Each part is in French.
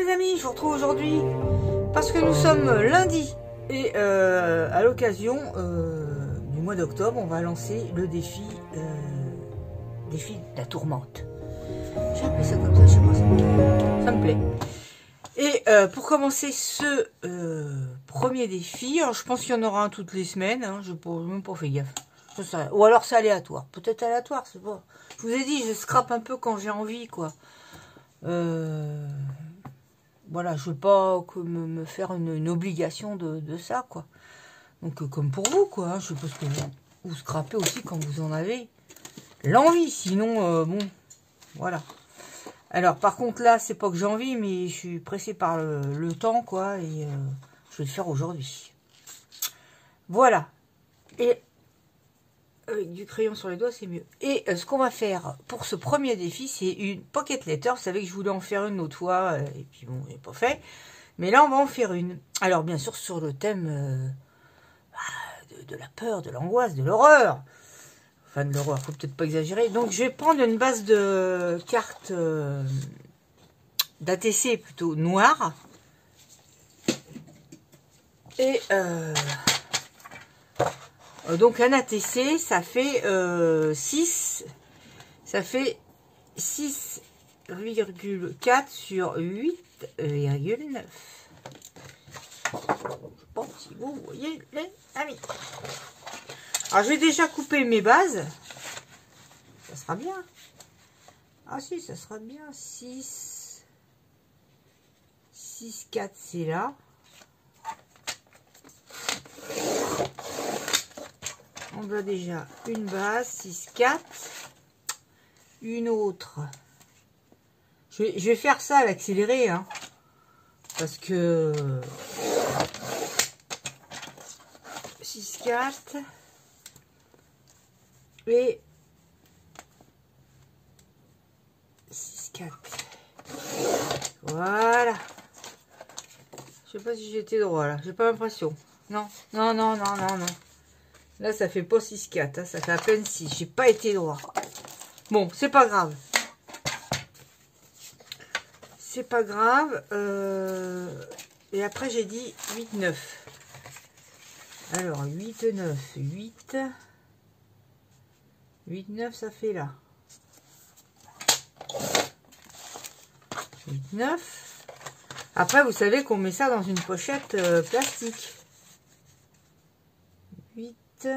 mes amis, je vous retrouve aujourd'hui parce que nous sommes lundi et à l'occasion du mois d'octobre, on va lancer le défi de la tourmente. J'ai appelé ça comme ça, je sais pas, ça me plaît. Et pour commencer ce premier défi, alors je pense qu'il y en aura un toutes les semaines, hein, je n'ai même pas fait gaffe. Ou alors c'est aléatoire, peut-être aléatoire, c'est pas. Je vous ai dit, je scrape un peu quand j'ai envie, quoi. Voilà, je veux pas me faire une obligation de ça, quoi. Donc, comme pour vous, quoi. Hein, je suppose que vous scrapez aussi quand vous en avez l'envie. Sinon, bon, voilà. Alors, par contre, là, c'est pas que j'ai envie, mais je suis pressée par le temps, quoi. Et je vais le faire aujourd'hui. Voilà. Et avec du crayon sur les doigts, c'est mieux. Et ce qu'on va faire pour ce premier défi, c'est une pocket letter. Vous savez que je voulais en faire une l'autre fois, et puis bon, j'ai pas fait. Mais là, on va en faire une. Alors, bien sûr, sur le thème de la peur, de l'angoisse, de l'horreur. Enfin, de l'horreur, faut peut-être pas exagérer. Donc, je vais prendre une base de cartes d'ATC plutôt noire. Et donc, un ATC, ça fait 6. Ça fait 6,4 sur 8,9. Je sais pas si vous voyez les amis. Alors, je vais déjà couper mes bases. Ça sera bien. Ah si, ça sera bien. 6, 4, c'est là. On a déjà une base, 6, 4. Une autre. Je vais faire ça à l'accéléré, hein. Parce que 6, 4 et 6, 4. Voilà. Je sais pas si j'étais droit là. J'ai pas l'impression. Non, non, non, non, non, non. Là, ça fait pas 6, 4. Hein. Ça fait à peine 6. J'ai pas été droit. Bon, c'est pas grave. C'est pas grave. Et après, j'ai dit 8, 9. Alors, 8, 9, 8. 8, 9, ça fait là. 8, 9. Après, vous savez qu'on met ça dans une pochette plastique. 8.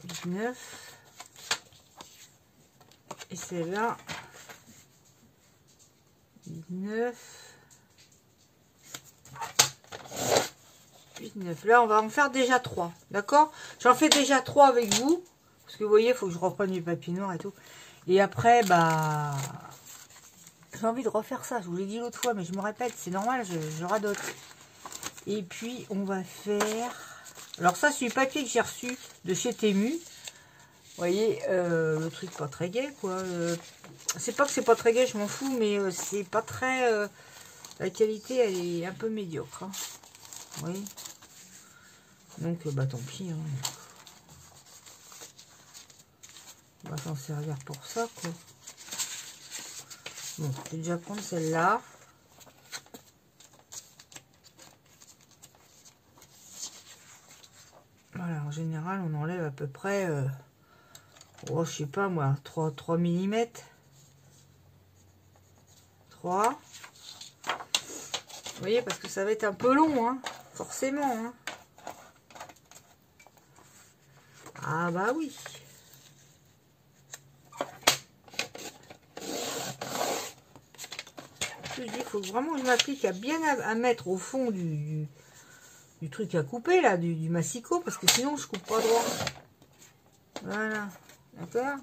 8, 9. Et c'est là. 8, 9. 8, 9. Là, on va en faire déjà 3. D'accord? J'en fais déjà 3 avec vous. Parce que vous voyez, il faut que je reprenne du papier noir et tout. Et après, bah... j'ai envie de refaire ça. Je vous l'ai dit l'autre fois, mais je me répète. C'est normal, je radote. Et puis, on va faire... Alors ça, c'est du papier que j'ai reçu de chez Temu. Vous voyez, le truc pas très gai, quoi. C'est pas que c'est pas très gai, je m'en fous, mais c'est pas très... la qualité, elle est un peu médiocre. Hein. Oui. Donc, bah tant pis. Hein. On va s'en servir pour ça, quoi. Bon, je vais déjà prendre celle-là. Voilà, en général, on enlève à peu près... oh, je sais pas moi, 3 mm. 3. Vous voyez, parce que ça va être un peu long, hein, forcément. Hein. Ah bah oui. Je dis, il faut vraiment que je m'applique à bien à mettre au fond du truc à couper, là, du massicot, parce que sinon, je coupe pas droit. Voilà. D'accord?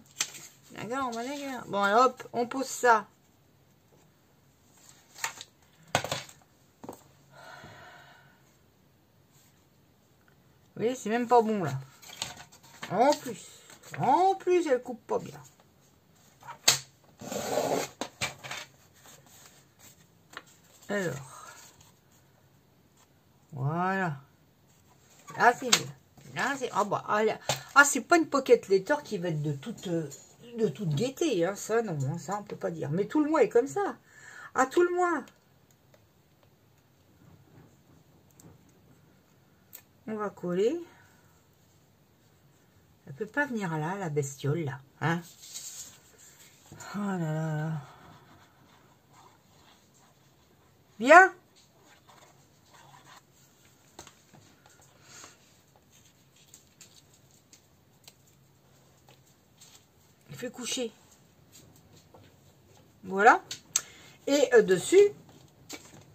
D'accord, on va d'accord. Bon, alors hop, on pose ça. Vous voyez, c'est même pas bon, là. En plus, elle coupe pas bien. Alors. Voilà. Là, c'est mieux. Là, c'est... Ah, bah, ah, c'est pas une pocket letter qui va être de toute de toute gaieté, hein, ça non, hein, ça on peut pas dire. Mais tout le mois est comme ça. Ah, tout le mois. On va coller. Elle peut pas venir là, la bestiole, là. Hein? Oh là là là. Bien. Il fait coucher. Voilà. Et dessus,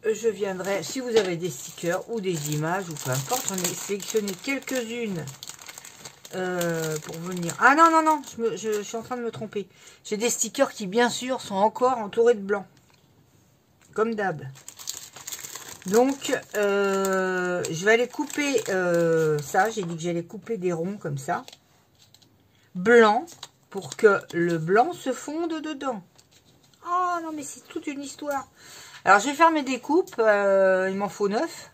je viendrai, si vous avez des stickers ou des images, ou peu importe, j'en ai sélectionné quelques-unes pour venir. Ah non, non, non, je suis en train de me tromper. J'ai des stickers qui, bien sûr, sont encore entourés de blanc. Comme d'hab. Donc, je vais aller couper ça. J'ai dit que j'allais couper des ronds comme ça. Blanc, pour que le blanc se fonde dedans. Oh non, mais c'est toute une histoire. Alors, je vais faire mes découpes. Il m'en faut 9.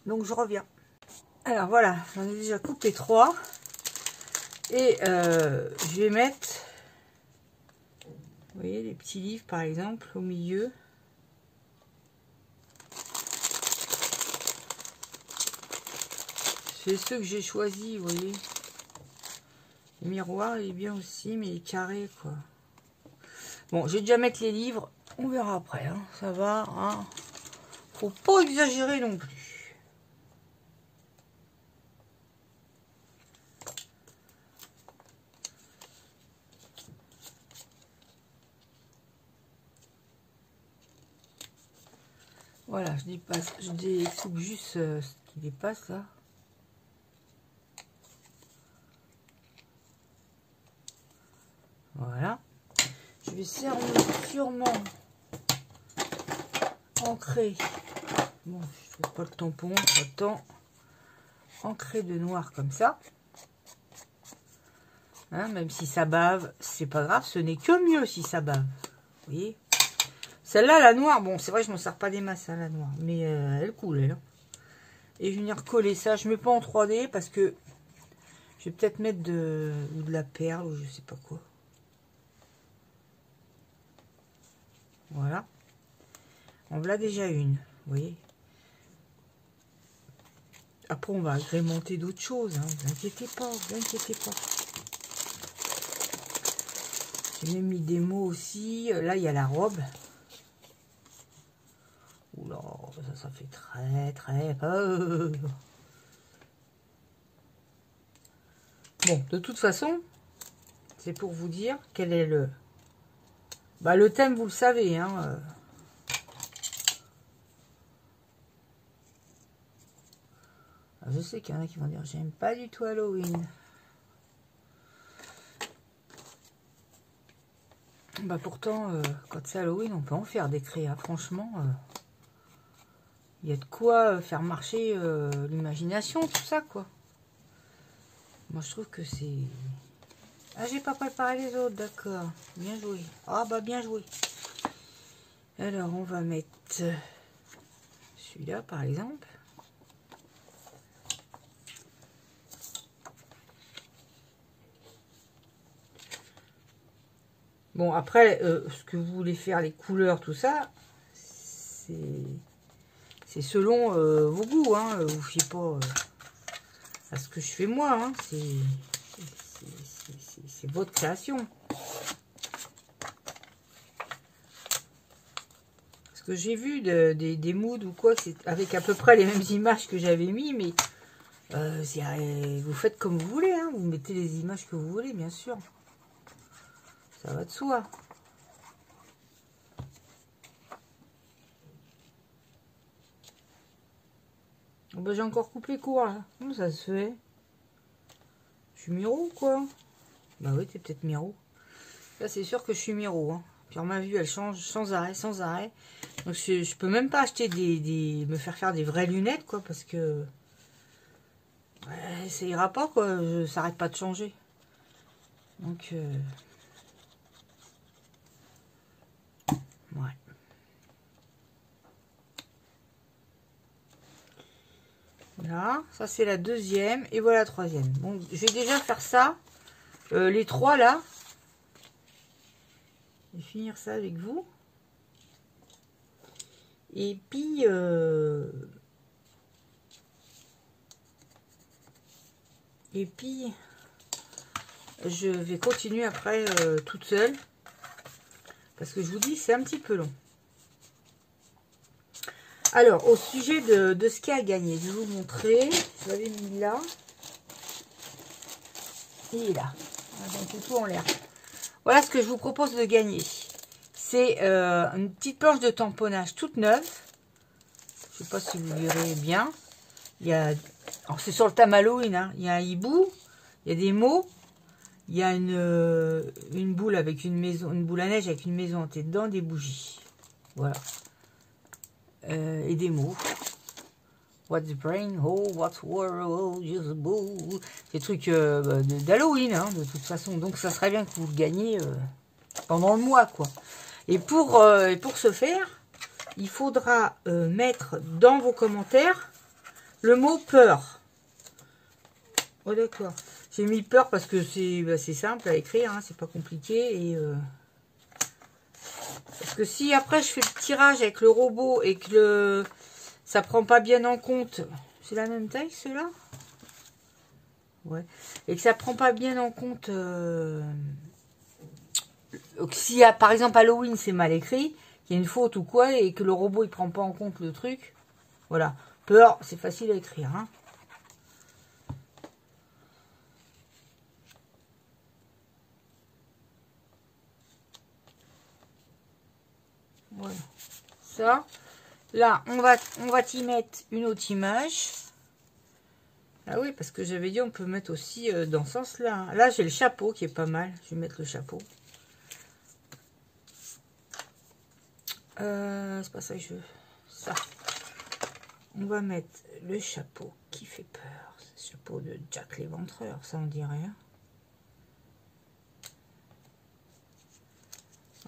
Donc, je reviens. Alors, voilà. J'en ai déjà coupé 3. Et je vais mettre, vous voyez, les petits livres, par exemple, au milieu. C'est ceux que j'ai choisis, vous voyez. Le miroir, il est bien aussi, mais il est carré, quoi. Bon, je vais déjà mettre les livres. On verra après, hein. Ça va, hein. Faut pas exagérer non plus. Voilà, je découpe juste ce qui dépasse, là. Voilà. Je vais sûrement ancrer. Bon, je trouve pas le tampon, j'attends. Ancrer de noir comme ça. Hein, même si ça bave, c'est pas grave, ce n'est que mieux si ça bave. Vous voyez? Celle-là, la noire, bon, c'est vrai, je m'en sers pas des masses, hein, la noire. Mais elle coule, elle. Et je vais venir coller ça. Je mets pas en 3D parce que je vais peut-être mettre de la perle ou je sais pas quoi. Voilà. On l'a déjà une, vous voyez. Après, on va agrémenter d'autres choses. Hein. Vous inquiétez pas, vous inquiétez pas. J'ai même mis des mots aussi. Là, il y a la robe. Oula, ça fait très peur. Bon, de toute façon, c'est pour vous dire quel est le... Bah, le thème, vous le savez, hein. Je sais qu'il y en a qui vont dire, j'aime pas du tout Halloween. Bah pourtant, quand c'est Halloween, on peut en faire des créas. Franchement, il y a de quoi faire marcher l'imagination, tout ça, quoi. Moi, je trouve que c'est... Ah, j'ai pas préparé les autres, d'accord. Bien joué. Ah, bah, bien joué. Alors, on va mettre celui-là, par exemple. Bon, après, ce que vous voulez faire, les couleurs, tout ça, c'est selon vos goûts, hein. Vous ne fiez pas à ce que je fais moi, hein. C'est votre création. Parce que j'ai vu des moods ou quoi, c'est avec à peu près les mêmes images que j'avais mis, mais vous faites comme vous voulez, hein. Vous mettez les images que vous voulez, bien sûr. Ça va de soi. Oh bah, j'ai encore coupé court là. Comment ça se fait? Je suis Miro ou quoi? Bah oui, t'es peut-être Miro. Là, c'est sûr que je suis Miro. Hein. Puis ma vue, elle change sans arrêt, sans arrêt. Donc je peux même pas acheter me faire des vraies lunettes, quoi, parce que ouais, ça ira pas, quoi. Ça arrête pas de changer. Donc ouais. Là, ça c'est la deuxième et voilà la troisième. Bon, je vais déjà faire ça. Les trois là, Je vais finir ça avec vous. Et puis, je vais continuer après toute seule. Parce que je vous dis, c'est un petit peu long. Alors, au sujet de ce qu'il y a à gagner, je vais vous montrer. Je l'avais mis là. Il est là. Donc, tout en l'air. Voilà ce que je vous propose de gagner. C'est une petite planche de tamponnage toute neuve. Je ne sais pas si vous verrez bien. Il y a, alors c'est sur le thème Halloween, hein. Il y a un hibou, il y a des mots, il y a une boule avec une maison, une boule à neige avec une maison hantée dedans, des bougies. Voilà. Et des mots. What's the brain? Oh, what's world? Just a boo. Des trucs d'Halloween, hein, de toute façon. Donc ça serait bien que vous le gagniez pendant le mois, quoi. Et pour ce faire, il faudra mettre dans vos commentaires le mot peur. Oh d'accord. J'ai mis peur parce que c'est simple à écrire, hein, c'est pas compliqué. Et parce que si après je fais le tirage avec le robot et que ça prend pas bien en compte, c'est la même taille ceux-là? Ouais. Et que ça prend pas bien en compte, si par exemple Halloween c'est mal écrit, qu'il y a une faute ou quoi, et que le robot il prend pas en compte le truc, voilà. Peur, c'est facile à écrire, hein. Voilà. Ça. Là, on va y mettre une autre image. Ah oui, parce que j'avais dit on peut mettre aussi dans ce sens-là. Là, j'ai le chapeau qui est pas mal. Je vais mettre le chapeau. C'est pas ça que je veux. Ça. On va mettre le chapeau qui fait peur. C'est le chapeau de Jack l'Éventreur, ça on dirait. Hein.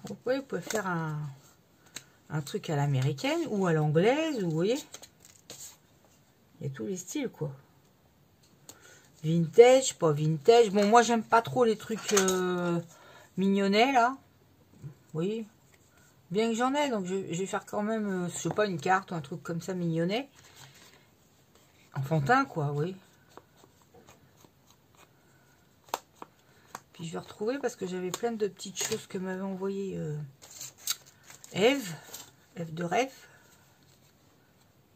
Vous pouvez faire un truc à l'américaine ou à l'anglaise, vous voyez. Il y a tous les styles, quoi. Vintage, pas vintage. Bon, moi, j'aime pas trop les trucs mignonnets, là. Vous voyez. Bien que j'en ai, donc je vais faire quand même, je sais pas, une carte ou un truc comme ça, mignonnet. Enfantin, quoi, oui. Puis je vais retrouver parce que j'avais plein de petites choses que m'avait envoyé Eve de rêve.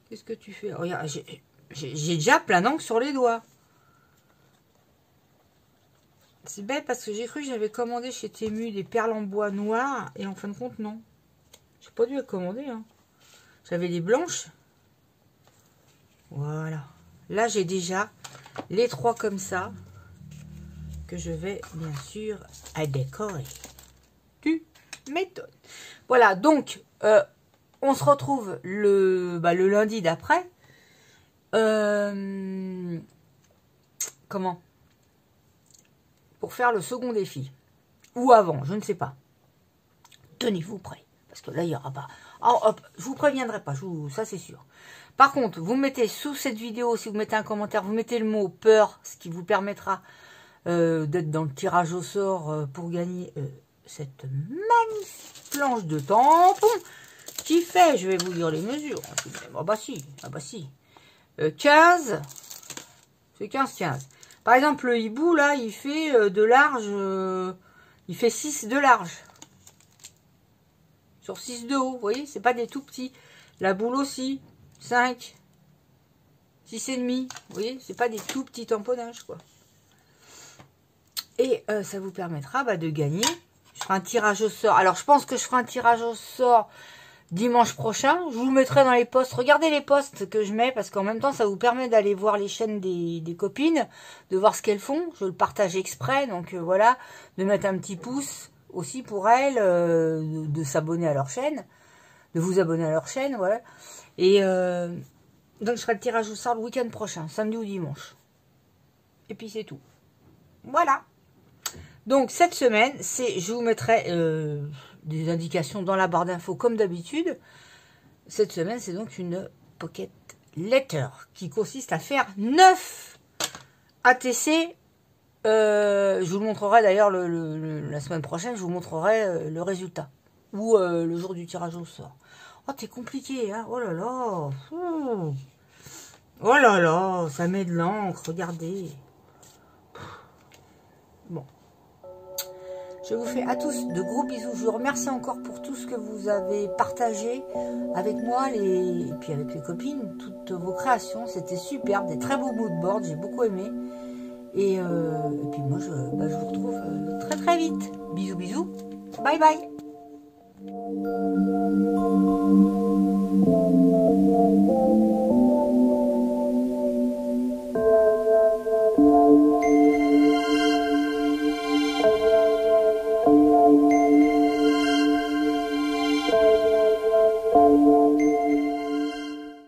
Qu'est-ce que tu fais? Regarde, j'ai déjà plein d'encre sur les doigts. C'est bête parce que j'ai cru que j'avais commandé chez Temu des perles en bois noires et en fin de compte non. J'ai pas dû les commander. Hein. J'avais les blanches. Voilà. Là j'ai déjà les 3 comme ça que je vais bien sûr à décorer. Tu m'étonnes. Voilà donc on se retrouve le lundi d'après. Comment? Pour faire le second défi. Ou avant, je ne sais pas. Tenez-vous prêts. Parce que là, il n'y aura pas. Oh, hop, je vous préviendrai pas, ça c'est sûr. Par contre, vous mettez sous cette vidéo, si vous mettez un commentaire, vous mettez le mot peur, ce qui vous permettra d'être dans le tirage au sort pour gagner cette magnifique planche de tampon qui fait, je vais vous dire les mesures. Ah bah si, 15, c'est 15-15. Par exemple, le hibou, là, il fait de large, il fait 6 de large. Sur 6 de haut, vous voyez, c'est pas des tout petits. La boule aussi, 5, 6,5, vous voyez, c'est pas des tout petits tamponnages, quoi. Et ça vous permettra de gagner. Je ferai un tirage au sort. Alors, je pense que je ferai un tirage au sort dimanche prochain. Je vous mettrai dans les posts. Regardez les posts que je mets, parce qu'en même temps, ça vous permet d'aller voir les chaînes des copines, de voir ce qu'elles font. Je le partage exprès, donc voilà, de mettre un petit pouce aussi pour elles, de s'abonner à leur chaîne, de vous abonner à leur chaîne, voilà. Et donc, je ferai le tirage au sort le week-end prochain, samedi ou dimanche. Et puis, c'est tout. Voilà. Donc, cette semaine, je vous mettrai des indications dans la barre d'infos comme d'habitude. Cette semaine, c'est donc une pocket letter qui consiste à faire 9 ATC Je vous montrerai d'ailleurs la semaine prochaine, je vous montrerai le résultat. Ou le jour du tirage au sort. Oh, t'es compliqué, hein. Oh là là. Oh là là, ça met de l'encre, regardez. Bon. Je vous fais à tous de gros bisous. Je vous remercie encore pour tout ce que vous avez partagé avec moi et puis avec les copines. Toutes vos créations, c'était superbe. Des très beaux moodboards, j'ai beaucoup aimé. Et puis moi, je vous retrouve très très vite. Bisous, bisous. Bye bye.